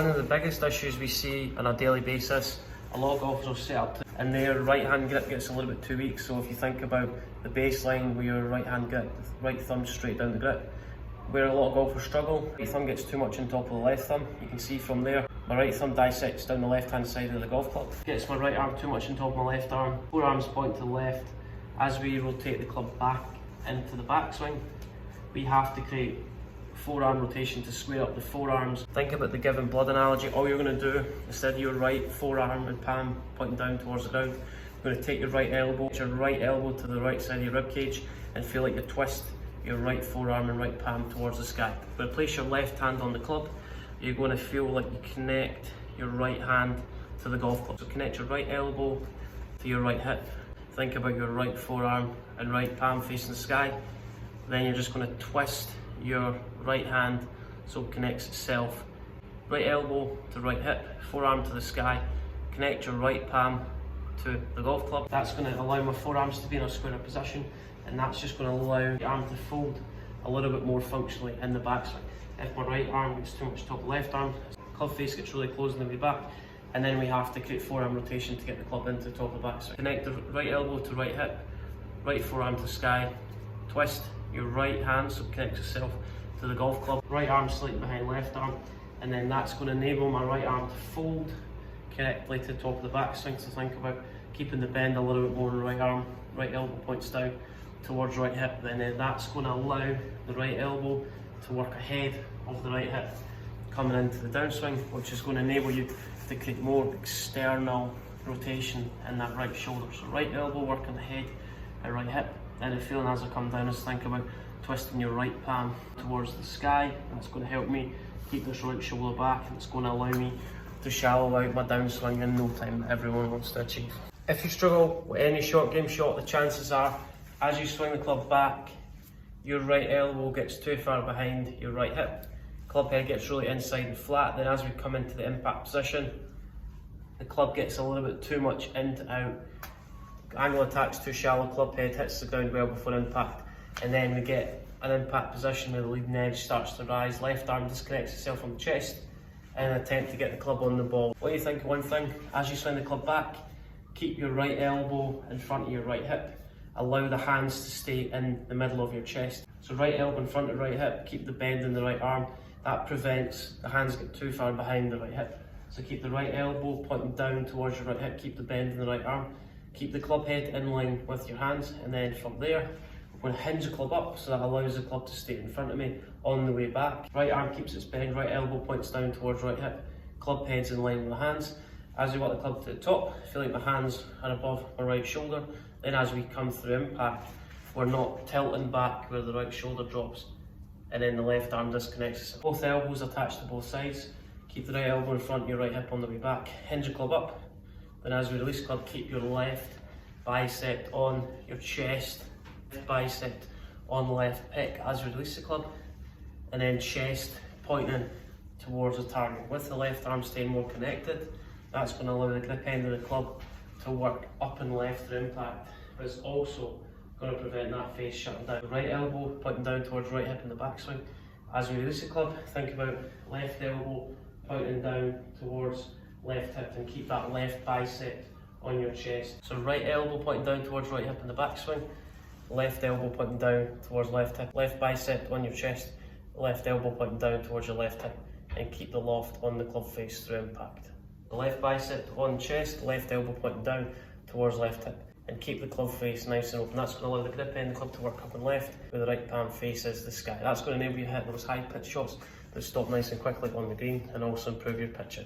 One of the biggest issues we see on a daily basis, a lot of golfers will set up and their right hand grip gets a little bit too weak. So if you think about the baseline with your right hand grip, right thumb straight down the grip, where a lot of golfers struggle, right thumb gets too much on top of the left thumb. You can see from there, my right thumb dissects down the left hand side of the golf club. Gets my right arm too much on top of my left arm, forearms point to the left. As we rotate the club back into the backswing, we have to create forearm rotation to square up the forearms. Think about the given blood analogy. All you're going to do, instead of your right forearm and palm pointing down towards the ground, you're going to take your right elbow to the right side of your rib cage and feel like you twist your right forearm and right palm towards the sky. When you place your left hand on the club, you're going to feel like you connect your right hand to the golf club. So connect your right elbow to your right hip. Think about your right forearm and right palm facing the sky. Then you're just going to twist your right hand so it connects itself. Right elbow to right hip, forearm to the sky. Connect your right palm to the golf club. That's going to allow my forearms to be in a squarer position, and that's just going to allow the arm to fold a little bit more functionally in the backswing. If my right arm gets too much top left arm, club face gets really close on the way back, and then we have to create forearm rotation to get the club into the top of the backswing. Connect the right elbow to right hip, right forearm to sky, twist your right hand so it connects itself to the golf club. Right arm slightly behind left arm, and then that's going to enable my right arm to fold correctly to the top of the backswing. So think about keeping the bend a little bit more in the right arm, right elbow points down towards right hip, then that's going to allow the right elbow to work ahead of the right hip coming into the downswing, which is going to enable you to create more external rotation in that right shoulder. So right elbow working ahead at right hip, and the feeling as I come down is think about twisting your right palm towards the sky, and it's going to help me keep this right shoulder back, and it's going to allow me to shallow out my downswing in no time that everyone wants to achieve. If you struggle with any short game shot, the chances are as you swing the club back, your right elbow gets too far behind your right hip. Club head gets really inside and flat. Then as we come into the impact position, the club gets a little bit too much in to out. Angle attack's too shallow, club head hits the ground well before impact. And then we get an impact position where the leading edge starts to rise. Left arm disconnects itself from the chest in an attempt to get the club on the ball. What do you think of one thing? As you swing the club back, keep your right elbow in front of your right hip. Allow the hands to stay in the middle of your chest. So right elbow in front of right hip, keep the bend in the right arm. That prevents the hands get too far behind the right hip. So keep the right elbow pointing down towards your right hip, keep the bend in the right arm. Keep the club head in line with your hands, and then from there, I'm going to hinge the club up so that allows the club to stay in front of me on the way back. Right arm keeps its bend, right elbow points down towards right hip, club head's in line with the hands. As we walk the club to the top, I feel like my hands are above my right shoulder. Then as we come through impact, we're not tilting back where the right shoulder drops, and then the left arm disconnects. Both elbows attached to both sides. Keep the right elbow in front of your right hip on the way back. Hinge the club up. Then as we release club, keep your left bicep on your chest, left bicep on left pick as we release the club, and then chest pointing towards the target. With the left arm staying more connected, that's going to allow the grip end of the club to work up and left through impact, but it's also going to prevent that face shutting down. Right elbow pointing down towards right hip in the backswing. As we release the club, think about left elbow pointing down towards left hip, and keep that left bicep on your chest. So right elbow pointing down towards right hip in the backswing, left elbow pointing down towards left hip, left bicep on your chest, left elbow pointing down towards your left hip, and keep the loft on the club face through impact. The left bicep on chest, left elbow pointing down towards left hip, and keep the club face nice and open. That's going to allow the grip end of the club to work up and left, where the right palm faces the sky. That's going to enable you to hit those high pitch shots that stop nice and quickly on the green, and also improve your pitching.